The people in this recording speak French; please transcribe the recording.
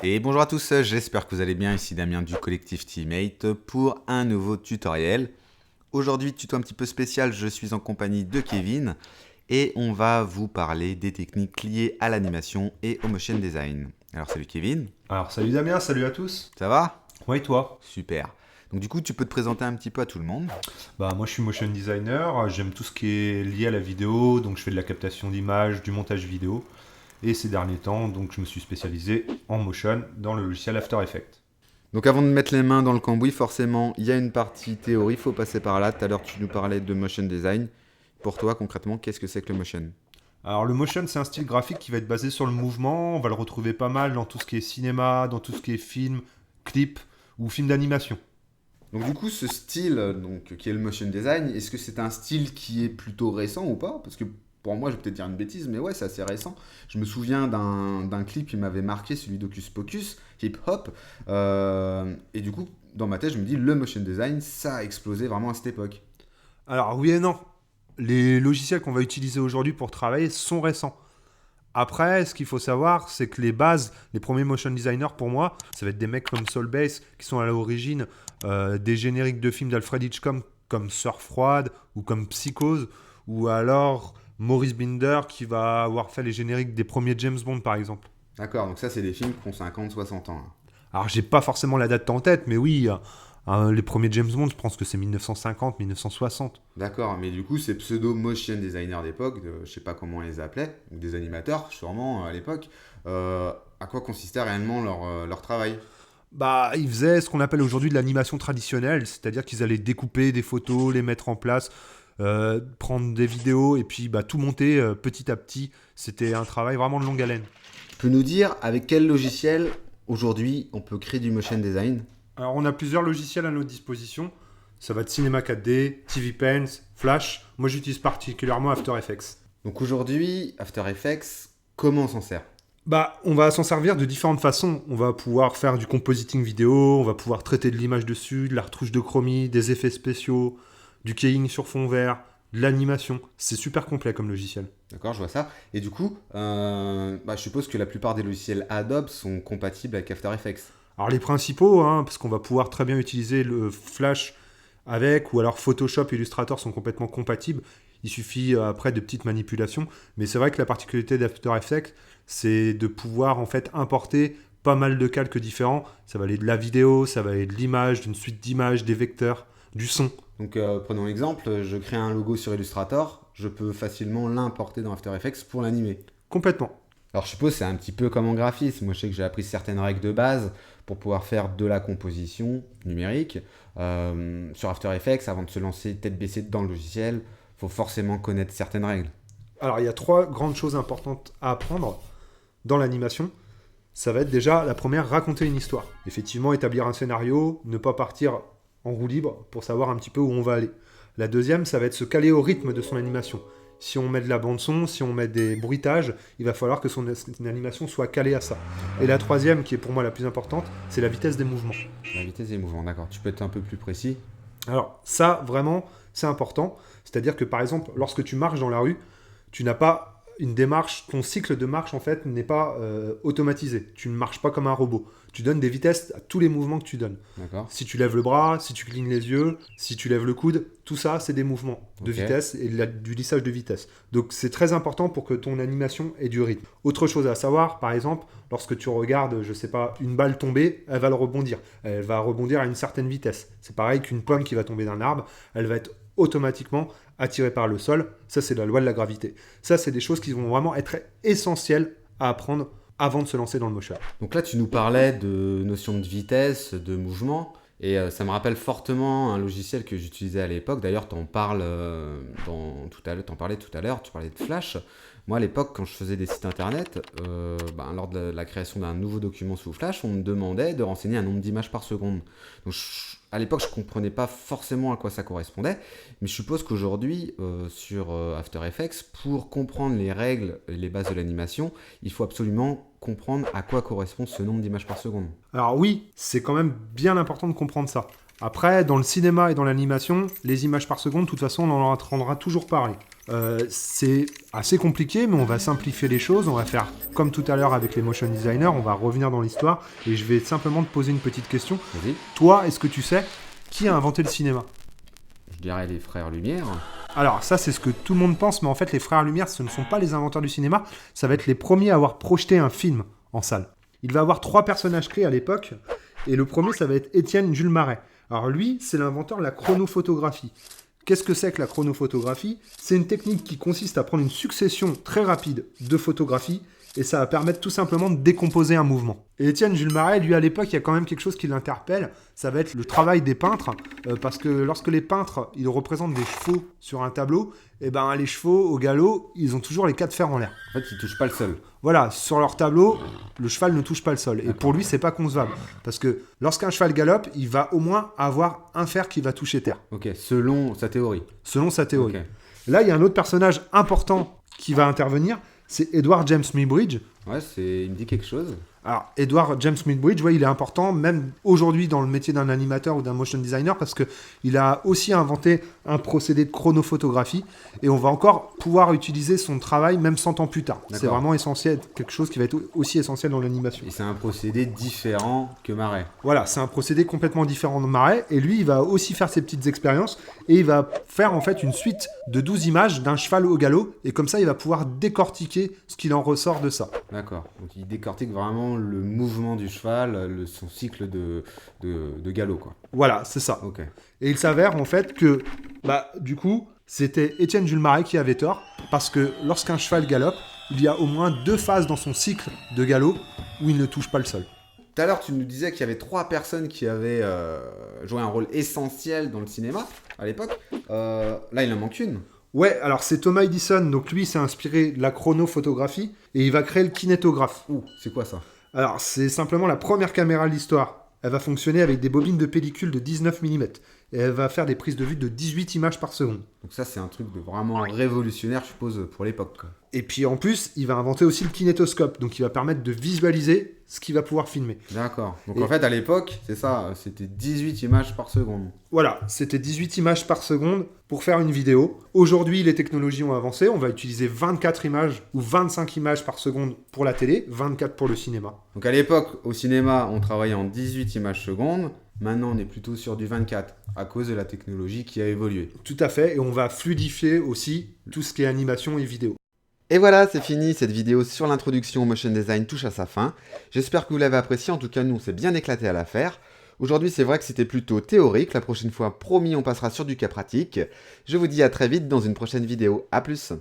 Et bonjour à tous, j'espère que vous allez bien, ici Damien du collectif Teammate pour un nouveau tutoriel. Aujourd'hui, tuto un petit peu spécial, je suis en compagnie de Kevin et on va vous parler des techniques liées à l'animation et au motion design. Alors salut Kevin. Alors salut Damien, salut à tous. Ça va? Ouais, et toi? Super. Donc du coup, tu peux te présenter un petit peu à tout le monde. Moi je suis motion designer, j'aime tout ce qui est lié à la vidéo, donc je fais de la captation d'images, du montage vidéo. Et ces derniers temps, donc je me suis spécialisé en motion dans le logiciel After Effects. Donc avant de mettre les mains dans le cambouis, forcément, il y a une partie théorie, il faut passer par là. Tout à l'heure, tu nous parlais de motion design. Pour toi, concrètement, qu'est-ce que c'est que le motion? Alors le motion c'est un style graphique qui va être basé sur le mouvement, on va le retrouver pas mal dans tout ce qui est cinéma, dans tout ce qui est film, clip ou film d'animation. Donc du coup, ce style qui est le motion design, est-ce que c'est un style qui est plutôt récent ou pas? Parce que pour moi, je vais peut-être dire une bêtise, mais ouais, c'est assez récent. Je me souviens d'un clip qui m'avait marqué, celui d'Hocus Pocus, Hip Hop. Et du coup, dans ma tête, je me dis, le motion design, ça a explosé vraiment à cette époque. Alors oui et non, les logiciels qu'on va utiliser aujourd'hui pour travailler sont récents. Après, ce qu'il faut savoir, c'est que les bases, les premiers motion designers pour moi, ça va être des mecs comme Soulbase qui sont à l'origine des génériques de films d'Alfred Hitchcock comme Sœur froide ou comme Psychose, ou alors Maurice Binder qui va avoir fait les génériques des premiers James Bond par exemple. D'accord, donc ça, c'est des films qui ont 50, 60 ans, hein. Alors j'ai pas forcément la date en tête, mais oui, les premiers James Bond, je pense que c'est 1950, 1960. D'accord, mais du coup, ces pseudo motion designers d'époque, je sais pas comment on les appelait, ou des animateurs, sûrement, à l'époque, à quoi consistait réellement leur travail? Bah, ils faisaient ce qu'on appelle aujourd'hui de l'animation traditionnelle, c'est-à-dire qu'ils allaient découper des photos, les mettre en place, prendre des vidéos et puis tout monter petit à petit. C'était un travail vraiment de longue haleine. Tu peux nous dire avec quel logiciel, aujourd'hui, on peut créer du motion design? Alors, on a plusieurs logiciels à notre disposition. Ça va de Cinema 4D, TV Paint, Flash. Moi, j'utilise particulièrement After Effects. Donc aujourd'hui, After Effects, comment on s'en sert? On va s'en servir de différentes façons. On va pouvoir faire du compositing vidéo, on va pouvoir traiter de l'image dessus, de la retouche de chromie, des effets spéciaux, du keying sur fond vert, de l'animation. C'est super complet comme logiciel. D'accord, je vois ça. Et du coup, je suppose que la plupart des logiciels Adobe sont compatibles avec After Effects. Alors les principaux, parce qu'on va pouvoir très bien utiliser le Flash avec, ou alors Photoshop et Illustrator sont complètement compatibles. Il suffit après de petites manipulations. Mais c'est vrai que la particularité d'After Effects, c'est de pouvoir en fait importer pas mal de calques différents. Ça va aller de la vidéo, ça va aller de l'image, d'une suite d'images, des vecteurs, du son. Donc prenons l'exemple, je crée un logo sur Illustrator, je peux facilement l'importer dans After Effects pour l'animer. Complètement. Alors je suppose que c'est un petit peu comme en graphisme. Moi je sais que j'ai appris certaines règles de base pour pouvoir faire de la composition numérique. Sur After Effects, avant de se lancer tête baissée dans le logiciel, il faut forcément connaître certaines règles. Alors il y a trois grandes choses importantes à apprendre dans l'animation. Ça va être déjà la première, raconter une histoire. Effectivement, établir un scénario, ne pas partir en roue libre pour savoir un petit peu où on va aller. La deuxième, ça va être se caler au rythme de son animation. Si on met de la bande-son, si on met des bruitages, il va falloir que son animation soit calée à ça. Et la troisième, qui est pour moi la plus importante, c'est la vitesse des mouvements. La vitesse des mouvements, d'accord. Tu peux être un peu plus précis? Alors ça, vraiment, c'est important. C'est-à-dire que par exemple, lorsque tu marches dans la rue, tu n'as pas une démarche, ton cycle de marche en fait n'est pas automatisé. Tu ne marches pas comme un robot. Tu donnes des vitesses à tous les mouvements que tu donnes. D'accord. Si tu lèves le bras, si tu clignes les yeux, si tu lèves le coude, tout ça, c'est des mouvements de Ok. vitesse et du lissage de vitesse. Donc c'est très important pour que ton animation ait du rythme. Autre chose à savoir, par exemple, lorsque tu regardes, je sais pas, une balle tomber, elle va le rebondir. Elle va rebondir à une certaine vitesse. C'est pareil qu'une pomme qui va tomber d'un arbre, elle va être automatiquement attirée par le sol. Ça, c'est la loi de la gravité. Ça, c'est des choses qui vont vraiment être essentielles à apprendre avant de se lancer dans le motion. Donc là, tu nous parlais de notion de vitesse, de mouvement, et ça me rappelle fortement un logiciel que j'utilisais à l'époque. D'ailleurs, tu en parles t'en parlais tout à l'heure, tu parlais de Flash. Moi, à l'époque, quand je faisais des sites internet, lors de la création d'un nouveau document sous Flash, on me demandait de renseigner un nombre d'images par seconde. Donc, à l'époque, je ne comprenais pas forcément à quoi ça correspondait, mais je suppose qu'aujourd'hui, sur After Effects, pour comprendre les règles et les bases de l'animation, il faut absolument comprendre à quoi correspond ce nombre d'images par seconde. Alors oui, c'est quand même bien important de comprendre ça. Après, dans le cinéma et dans l'animation, les images par seconde, de toute façon, on en entendra toujours parler. C'est assez compliqué, mais on va simplifier les choses. On va faire comme tout à l'heure avec les motion designers. On va revenir dans l'histoire et je vais simplement te poser une petite question. Vas-y. Toi, est-ce que tu sais qui a inventé le cinéma? Je dirais les frères Lumière. Alors ça, c'est ce que tout le monde pense, mais en fait, les frères Lumière, ce ne sont pas les inventeurs du cinéma. Ça va être les premiers à avoir projeté un film en salle. Il va avoir 3 personnages créés à l'époque. Et le premier, ça va être Étienne Jules Marais. Alors lui, c'est l'inventeur de la chronophotographie. Qu'est-ce que c'est que la chronophotographie? C'est une technique qui consiste à prendre une succession très rapide de photographies et ça va permettre tout simplement de décomposer un mouvement. Et Étienne Jules Marais, lui à l'époque, il y a quand même quelque chose qui l'interpelle, ça va être le travail des peintres, parce que lorsque les peintres, ils représentent des chevaux sur un tableau, et ben les chevaux au galop, ils ont toujours les 4 fers en l'air. En fait, ils touchent pas le sol. Voilà, sur leur tableau, le cheval ne touche pas le sol. Et pour lui, c'est pas concevable. Parce que lorsqu'un cheval galope, il va au moins avoir un fer qui va toucher terre. Ok, selon sa théorie. Selon sa théorie. Ok. Là, il y a un autre personnage important qui va intervenir, c'est Edward James Muybridge. Ouais, il me dit quelque chose. Alors, Edward James Muybridge, ouais, il est important, même aujourd'hui dans le métier d'un animateur ou d'un motion designer, parce qu'il a aussi inventé un procédé de chronophotographie, et on va encore pouvoir utiliser son travail même 100 ans plus tard. D'accord. C'est vraiment essentiel, quelque chose qui va être aussi essentiel dans l'animation. Et c'est un procédé différent que Marais. Voilà, c'est un procédé complètement différent de Marais, et lui, il va aussi faire ses petites expériences, et il va faire en fait une suite de 12 images d'un cheval au galop, et comme ça, il va pouvoir décortiquer ce qu'il en ressort de ça. D'accord. Donc il décortique vraiment le mouvement du cheval, son cycle de galop, quoi. Voilà, c'est ça. Ok. Et il s'avère en fait que, du coup, c'était Étienne Jules Marais qui avait tort, parce que lorsqu'un cheval galope, il y a au moins 2 phases dans son cycle de galop où il ne touche pas le sol. Tout à l'heure, tu nous disais qu'il y avait 3 personnes qui avaient joué un rôle essentiel dans le cinéma à l'époque. Là, il en manque une. Ouais, alors c'est Thomas Edison, donc lui s'est inspiré de la chronophotographie et il va créer le kinétographe. Ouh, c'est quoi ça? Alors c'est simplement la première caméra de l'histoire. Elle va fonctionner avec des bobines de pellicule de 19 mm et elle va faire des prises de vue de 18 images par seconde. Donc ça, c'est un truc de vraiment révolutionnaire, je suppose, pour l'époque, quoi. Et puis en plus, il va inventer aussi le kinétoscope, donc il va permettre de visualiser ce qu'il va pouvoir filmer. D'accord. Donc Et- en fait, à l'époque, c'est ça, c'était 18 images par seconde. Voilà, c'était 18 images par seconde pour faire une vidéo. Aujourd'hui, les technologies ont avancé, on va utiliser 24 images ou 25 images par seconde pour la télé, 24 pour le cinéma. Donc à l'époque, au cinéma, on travaillait en 18 images secondes. Maintenant, on est plutôt sur du 24, à cause de la technologie qui a évolué. Tout à fait, et on va fluidifier aussi tout ce qui est animation et vidéo. Et voilà, c'est fini, cette vidéo sur l'introduction au motion design touche à sa fin. J'espère que vous l'avez apprécié, en tout cas nous on s'est bien éclaté à la faire. Aujourd'hui c'est vrai que c'était plutôt théorique, la prochaine fois promis on passera sur du cas pratique. Je vous dis à très vite dans une prochaine vidéo, à plus.